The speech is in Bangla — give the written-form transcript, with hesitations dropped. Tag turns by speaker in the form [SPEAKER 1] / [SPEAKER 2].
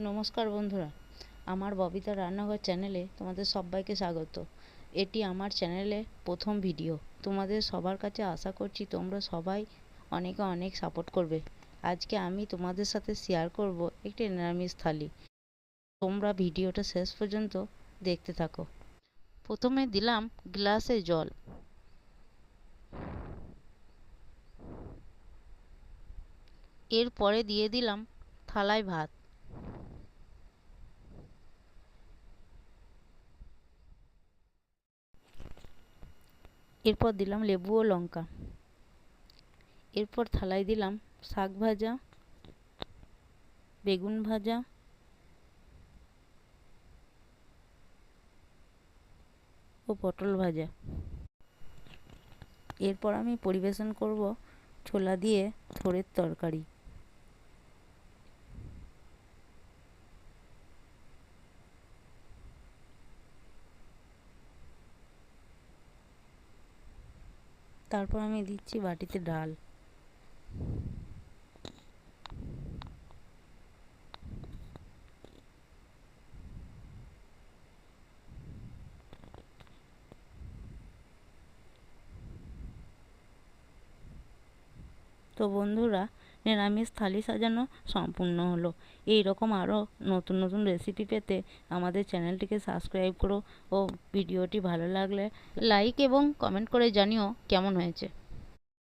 [SPEAKER 1] নমস্কার বন্ধুরা, আমার ববিতা রান্নাঘর চ্যানেলে তোমাদের সবাইকে স্বাগত। এটি আমার চ্যানেলে প্রথম ভিডিও। তোমাদের সবার কাছে আশা করছি তোমরা সবাই অনেক সাপোর্ট করবে। আজকে আমি তোমাদের সাথে শেয়ার করব একটি নিরামিষ থালি। তোমরা ভিডিওটা শেষ পর্যন্ত দেখতে থাকো। প্রথমে দিলাম গ্লাসে জল, এরপরে দিয়ে দিলাম থালায় ভাত, এরপর দিলাম লেবু ও লঙ্কা, এরপর থালায় দিলাম শাক ভাজা, বেগুন ভাজা ও পটল ভাজা। এরপর আমি পরিবেশন করব ছোলা দিয়ে থোড়ের তরকারি। তারপর আমি দিচ্ছি বাটিতে ডাল। তো বন্ধুরা, নিরামিষ থালি সাজানো সম্পূর্ণ হলো। এই রকম আরও নতুন নতুন রেসিপি পেতে আমাদের চ্যানেলটিকে সাবস্ক্রাইব করো ও ভিডিওটি ভালো লাগলে লাইক এবং কমেন্ট করে জানিও কেমন হয়েছে।